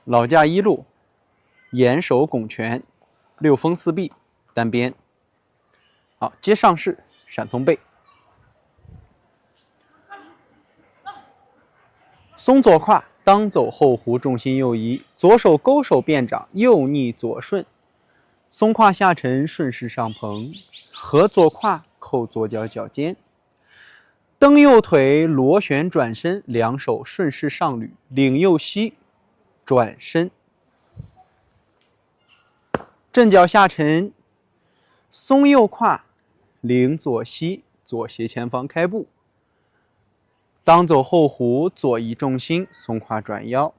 老架一路，严守拱拳，六风四臂，单边。好，接上式闪通背。松左胯，当走后弧，重心右移，左手勾手变掌，右逆左顺。松胯下沉，顺势上蓬，合左胯，扣左脚脚尖。蹬右腿，螺旋转身，两手顺势上捋，领右膝，转身。正脚下沉，松右胯，领左膝，左斜前方开步。当走后弧，左移重心，松胯转腰。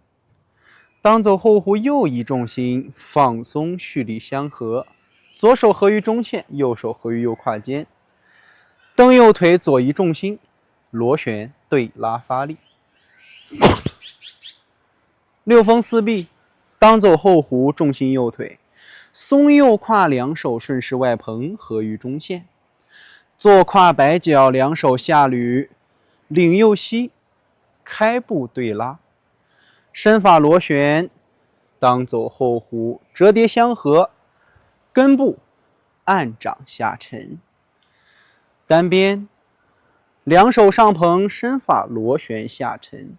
当走后弧，右移重心，放松蓄力相合。左手合于中线，右手合于右胯间。蹬右腿，左移重心，螺旋对拉发力。六风四臂，当走后弧，重心右腿，松右胯，两手顺势外蓬，合于中线。坐胯摆脚，两手下捋，领右膝，开步对拉。身法螺旋，当走后弧，折叠相合，根部按掌下沉。单边，两手上蓬，身法螺旋下沉。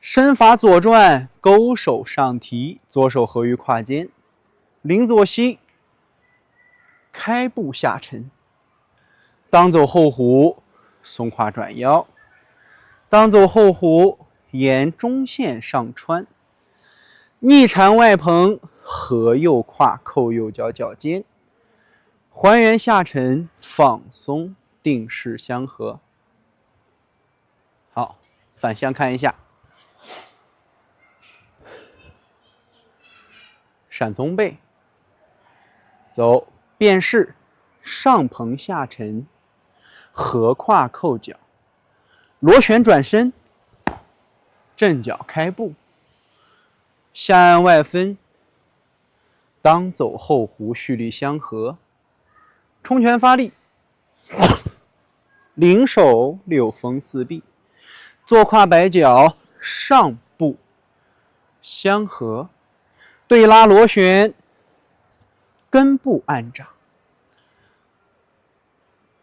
身法左转，勾手上提，左手合于胯间，领左膝，开步下沉。当走后弧，松胯转腰。当走后弧，沿中线上穿。逆缠外蓬，合右胯，扣右脚脚尖。还原下沉，放松，定势相合。好，反向看一下。闪通背，走变式，上蓬下沉，合胯扣脚，螺旋转身，正脚开步，下按外分，当走后弧，蓄力相合，冲拳发力，领手六风四臂，坐胯摆脚，上步相合，对拉螺旋，根部按掌，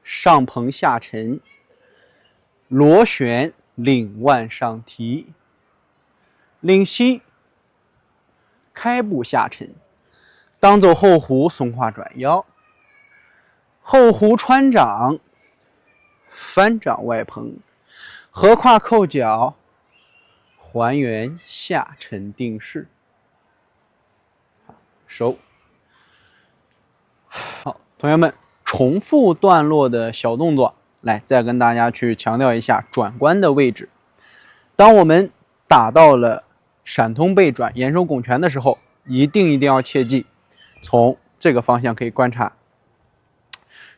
上蓬下沉，螺旋领腕上提，领膝，开步下沉。当走后弧，松胯转腰，后弧穿掌，翻掌外蓬，合胯扣脚，还原下沉定势。收。好，同学们，重复段落的小动作，来再跟大家去强调一下转关的位置。当我们打到了闪通背转严守拱拳的时候，一定要切记，从这个方向可以观察，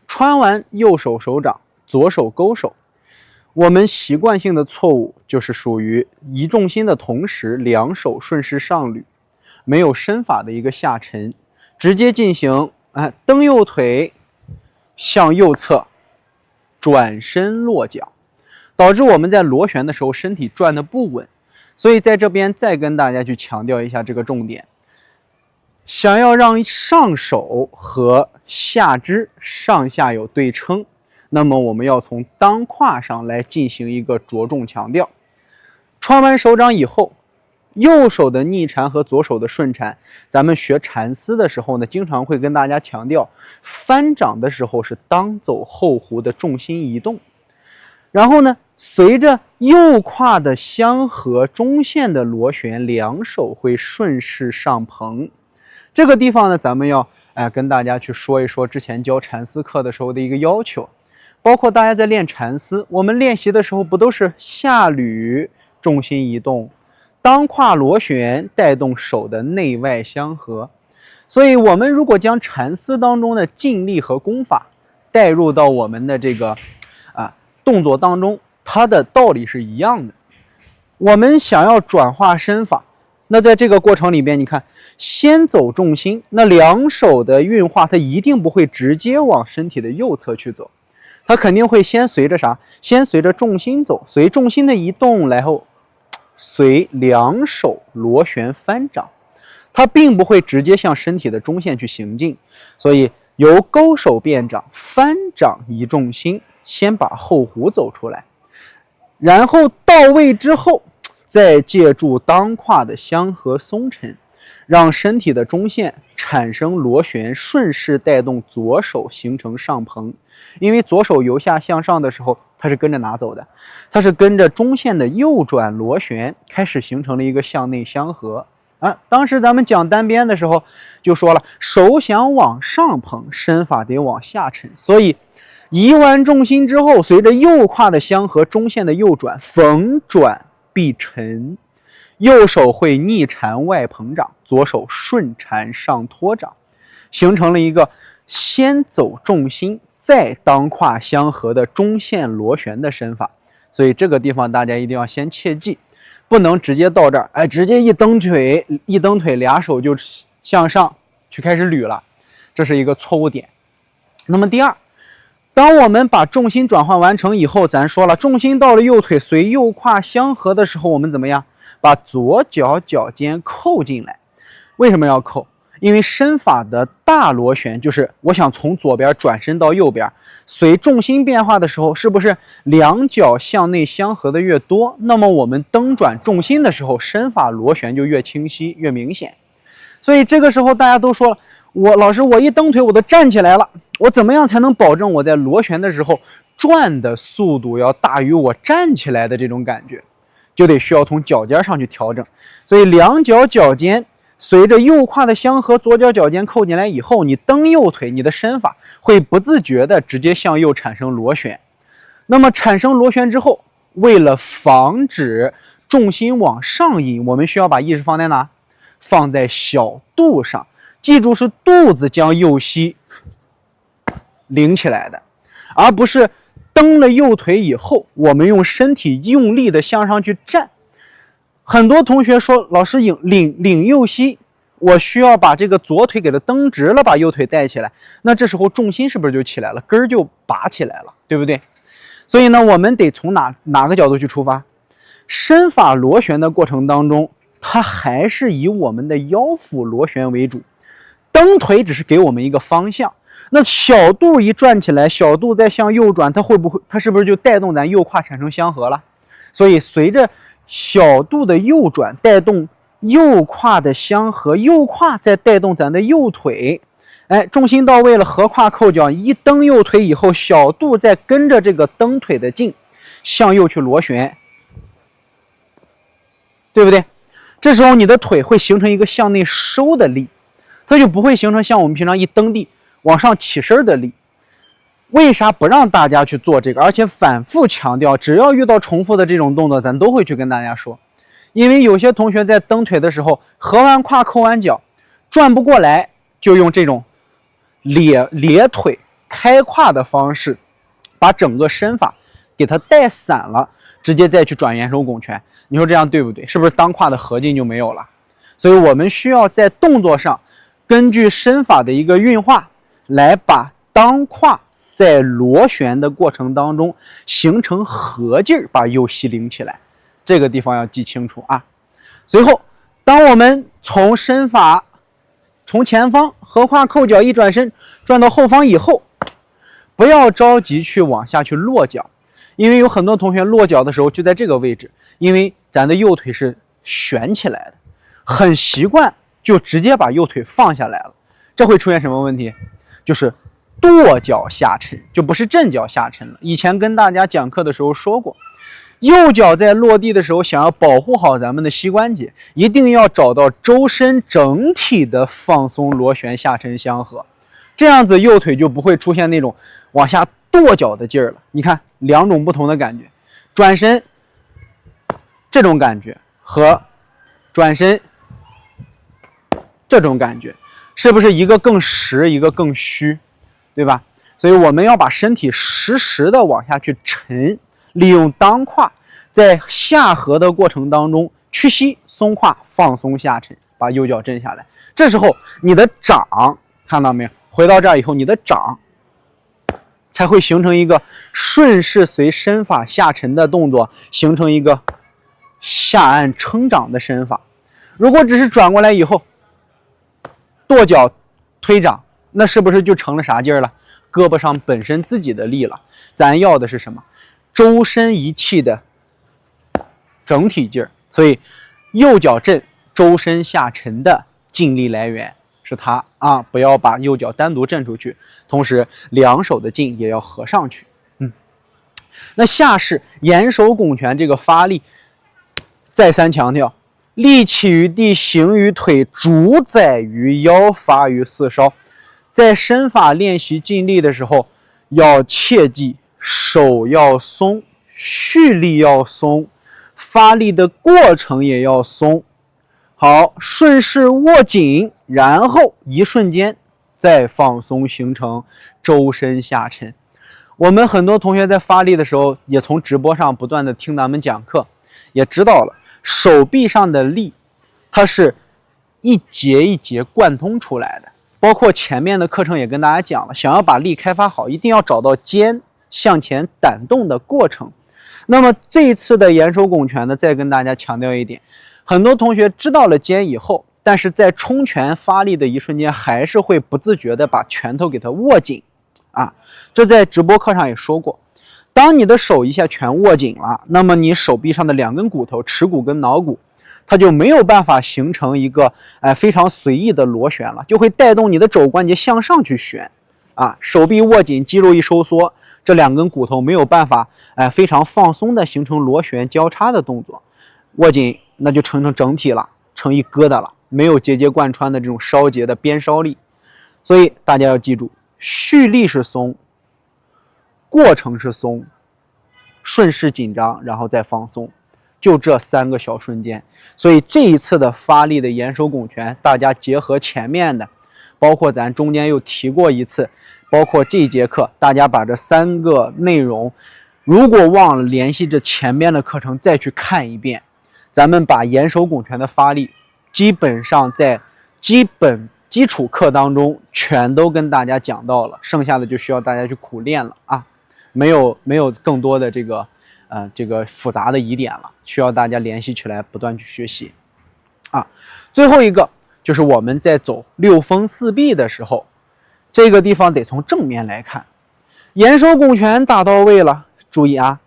穿完右手手掌，左手勾手。我们习惯性的错误就是属于移重心的同时，两手顺势上捋，没有身法的一个下沉，直接进行蹬右腿向右侧转身落脚，导致我们在螺旋的时候身体转的不稳。所以在这边再跟大家去强调一下这个重点，想要让上手和下肢上下有对称，那么我们要从裆胯上来进行一个着重强调。穿完手掌以后，右手的逆缠和左手的顺缠，咱们学缠丝的时候呢，经常会跟大家强调，翻掌的时候是当走后弧的重心移动，然后呢，随着右胯的相合，中线的螺旋，两手会顺势上蓬。这个地方呢，咱们要跟大家去说一说之前教缠丝课的时候的一个要求，包括大家在练缠丝，我们练习的时候不都是下捋，重心移动，当胯螺旋带动手的内外相合。所以我们如果将缠丝当中的劲力和功法带入到我们的这个动作当中，它的道理是一样的。我们想要转化身法，那在这个过程里边，你看先走重心，那两手的运化它一定不会直接往身体的右侧去走，它肯定会先随着啥？先随着重心走，随重心的移动，然后随两手螺旋翻掌，它并不会直接向身体的中线去行进，所以由勾手变掌，翻掌移重心，先把后弧走出来，然后到位之后，再借助当胯的相合松沉，让身体的中线产生螺旋，顺势带动左手形成上蓬。因为左手由下向上的时候，它是跟着哪走的？它是跟着中线的右转螺旋，开始形成了一个向内相合。当时咱们讲单边的时候就说了，手想往上捧，身法得往下沉，所以移完重心之后，随着右胯的相合，中线的右转，逢转必沉，右手会逆缠外捧掌，左手顺缠上托掌，形成了一个先走重心再当胯相合的中线螺旋的身法。所以这个地方大家一定要先切记，不能直接到这儿，直接一蹬腿，俩手就向上去开始捋了，这是一个错误点。那么第二，当我们把重心转换完成以后，咱说了，重心到了右腿随右胯相合的时候，我们怎么样？把左脚脚尖扣进来。为什么要扣？因为身法的大螺旋就是我想从左边转身到右边，随重心变化的时候，是不是两脚向内相合的越多，那么我们蹬转重心的时候，身法螺旋就越清晰越明显。所以这个时候大家都说了，老师，我一蹬腿我都站起来了，我怎么样才能保证我在螺旋的时候转的速度要大于我站起来的这种感觉？就得需要从脚尖上去调整。所以两脚脚尖随着右胯的相合，左脚脚尖扣进来以后，你蹬右腿，你的身法会不自觉的直接向右产生螺旋。那么产生螺旋之后，为了防止重心往上引，我们需要把意识放在哪？放在小肚上，记住是肚子将右膝领起来的，而不是蹬了右腿以后，我们用身体用力的向上去站。很多同学说，老师领右膝，我需要把这个左腿给它蹬直了，把右腿带起来，那这时候重心是不是就起来了，根儿就拔起来了，对不对？所以呢，我们得从哪个角度去出发？身法螺旋的过程当中，它还是以我们的腰腹螺旋为主，蹬腿只是给我们一个方向。那小肚一转起来，小肚再向右转，它是不是就带动咱右胯产生相合了？所以随着小肚的右转带动右胯的相合，右胯再带动咱的右腿，重心到位了，合胯扣脚，一蹬右腿以后，小肚再跟着这个蹬腿的劲向右去螺旋，对不对？这时候你的腿会形成一个向内收的力，它就不会形成像我们平常一蹬地往上起身的力。为啥不让大家去做这个？而且反复强调，只要遇到重复的这种动作，咱都会去跟大家说。因为有些同学在蹬腿的时候，合完胯扣完脚，转不过来，就用这种咧腿开胯的方式，把整个身法给它带散了，直接再去转圆手拱拳。你说这样对不对？是不是当胯的合劲就没有了？所以我们需要在动作上，根据身法的一个运化，来把当胯在螺旋的过程当中形成合劲儿，把右膝领起来，这个地方要记清楚啊。随后，当我们从身法从前方合胯扣脚一转身转到后方以后，不要着急去往下去落脚，因为有很多同学落脚的时候就在这个位置，因为咱的右腿是悬起来的，很习惯就直接把右腿放下来了，这会出现什么问题？就是跺脚下沉，就不是正脚下沉了。以前跟大家讲课的时候说过，右脚在落地的时候，想要保护好咱们的膝关节，一定要找到周身整体的放松螺旋下沉相合，这样子右腿就不会出现那种往下跺脚的劲儿了。你看两种不同的感觉，转身这种感觉和转身这种感觉，是不是一个更实，一个更虚，对吧？所以我们要把身体实时的往下去沉，利用当胯在下合的过程当中屈膝松胯，放松下沉，把右脚震下来。这时候你的掌看到没有？回到这儿以后，你的掌才会形成一个顺势随身法下沉的动作，形成一个下按撑掌的身法。如果只是转过来以后跺脚推掌，那是不是就成了啥劲儿了？胳膊上本身自己的力了。咱要的是什么？周身一气的整体劲儿。所以右脚震，周身下沉的劲力来源是它啊，不要把右脚单独震出去，同时两手的劲也要合上去。那下式严守拱拳这个发力，再三强调，力起于地，行于腿，主宰于腰，发于四梢。在身法练习劲力的时候，要切记手要松，蓄力要松，发力的过程也要松。好，顺势握紧，然后一瞬间再放松，形成周身下沉。我们很多同学在发力的时候，也从直播上不断的听咱们讲课，也知道了手臂上的力，它是一节一节贯通出来的。包括前面的课程也跟大家讲了，想要把力开发好，一定要找到肩向前掸动的过程。那么这一次的严守拱拳呢，再跟大家强调一点，很多同学知道了肩以后，但是在冲拳发力的一瞬间，还是会不自觉的把拳头给它握紧啊。这在直播课上也说过，当你的手一下全握紧了，那么你手臂上的两根骨头，尺骨跟桡骨，它就没有办法形成一个非常随意的螺旋了，就会带动你的肘关节向上去旋啊。手臂握紧，肌肉一收缩，这两根骨头没有办法非常放松的形成螺旋交叉的动作，握紧那就成整体了，成一疙瘩了，没有节节贯穿的这种梢节的边梢力。所以大家要记住，蓄力是松，过程是松，顺势紧张，然后再放松，就这3个小瞬间。所以这一次的发力的严守拱拳，大家结合前面的，包括咱中间又提过一次，包括这一节课，大家把这3个内容，如果忘了联系着前面的课程再去看一遍，咱们把严守拱拳的发力基本上在基础课当中全都跟大家讲到了，剩下的就需要大家去苦练了啊，没有更多的这个复杂的疑点了，需要大家联系起来不断去学习啊。最后一个就是我们在走6风4臂的时候，这个地方得从正面来看，严守拱拳打到位了，注意啊，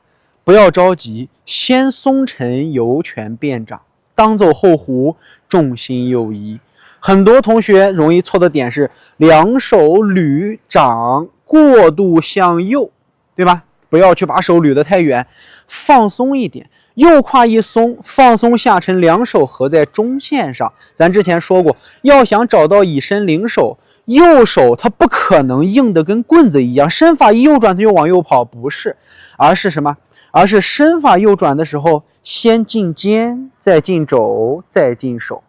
不要着急，先松沉由拳变掌，当走后弧，重心右移。很多同学容易错的点是两手捋掌过度向右，对吧？不要去把手捋得太远，放松一点，右胯一松，放松下沉，两手合在中线上。咱之前说过，要想找到以身领手，右手它不可能硬的跟棍子一样，身法一右转它就往右跑，不是，而是什么？而是身法右转的时候，先进肩，再进肘，再进手。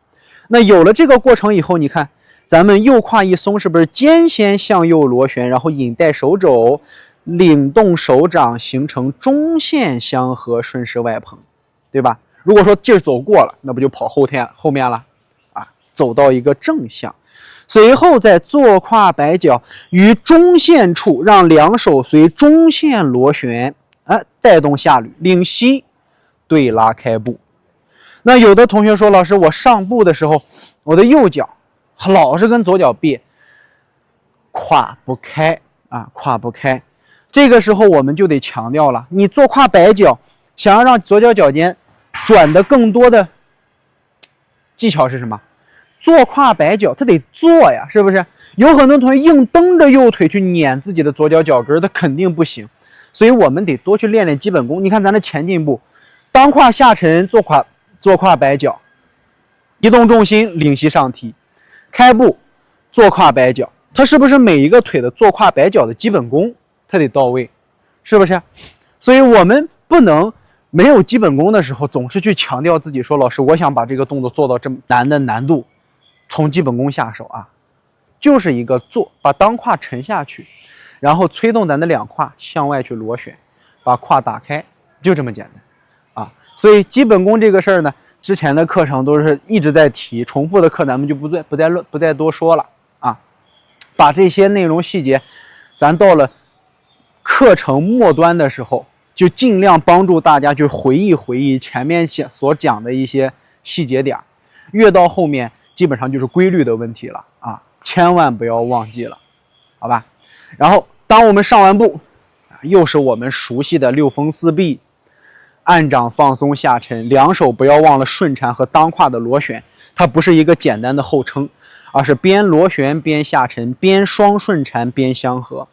那有了这个过程以后，你看咱们右胯一松，是不是肩先向右螺旋，然后引带手肘，领动手掌，形成中线相合，顺势外捧，对吧？如果说劲儿走过了，那不就跑后面了啊？走到一个正向，随后再坐胯摆脚于中线处，让两手随中线螺旋，带动下捋，领膝对拉开步。那有的同学说，老师，我上步的时候，我的右脚老是跟左脚别，胯不开啊，胯不开。这个时候我们就得强调了，你坐胯摆脚，想要让左脚脚尖转的更多的技巧是什么？坐胯摆脚，它得坐呀，是不是？有很多同学硬蹬着右腿去撵自己的左脚脚跟，它肯定不行。所以我们得多去练练基本功。你看咱的前进步，当胯下沉，坐胯摆脚，移动重心，领膝上提，开步，坐胯摆脚，它是不是每一个腿的坐胯摆脚的基本功它得到位，是不是？所以我们不能没有基本功的时候总是去强调自己说，老师，我想把这个动作做到这么难的难度，从基本功下手啊，就是一个坐，把当胯沉下去，然后催动咱的两胯向外去螺旋，把胯打开，就这么简单啊。所以基本功这个事儿呢，之前的课程都是一直在提，重复的课咱们就不再多说了啊。把这些内容细节，咱到了课程末端的时候，就尽量帮助大家去回忆前面所讲的一些细节点，越到后面基本上就是规律的问题了啊，千万不要忘记了，好吧？然后当我们上完步，又是我们熟悉的六风四臂，按掌放松下沉，两手不要忘了顺缠和当胯的螺旋，它不是一个简单的后撑，而是边螺旋边下沉，边双顺缠边相合，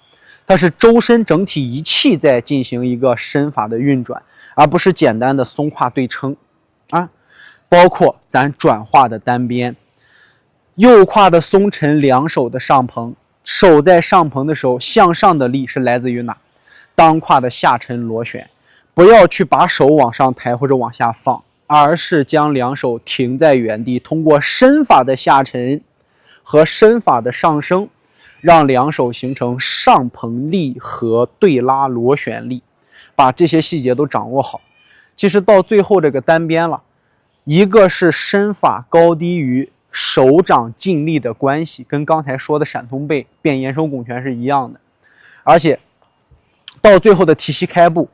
它是周身整体一气在进行一个身法的运转，而不是简单的松胯对撑啊。包括咱转化的单边，右胯的松沉，两手的上捧，手在上捧的时候向上的力是来自于哪？当胯的下沉螺旋，不要去把手往上抬或者往下放，而是将两手停在原地，通过身法的下沉和身法的上升，让两手形成上捧力和对拉螺旋力，把这些细节都掌握好。其实到最后这个单边了，一个是身法高低于手掌劲力的关系，跟刚才说的闪通背变延伸拱拳是一样的，而且到最后的提膝开步，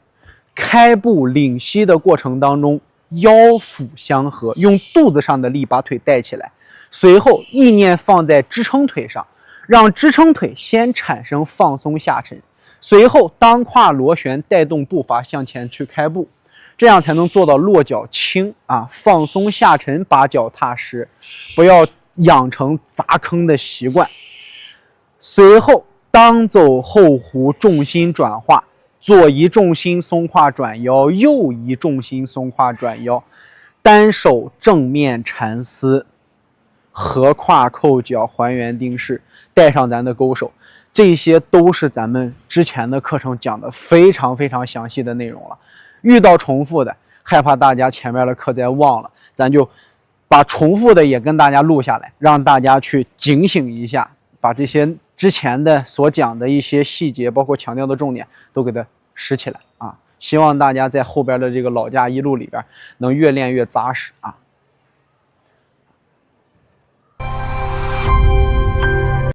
开步领膝的过程当中，腰腹相合，用肚子上的力把腿带起来，随后意念放在支撑腿上，让支撑腿先产生放松下沉，随后当胯螺旋带动步伐向前去开步，这样才能做到落脚轻啊，放松下沉，把脚踏实，不要养成砸坑的习惯。随后当走后弧，重心转化，左移重心松胯转腰，右移重心松胯转腰，单手正面缠丝，合胯扣脚，还原定式，带上咱的勾手，这些都是咱们之前的课程讲的非常非常详细的内容了。遇到重复的，害怕大家前面的课再忘了，咱就把重复的也跟大家录下来，让大家去警醒一下，把这些之前的所讲的一些细节，包括强调的重点都给它拾起来啊！希望大家在后边的这个老架一路里边能越练越扎实啊！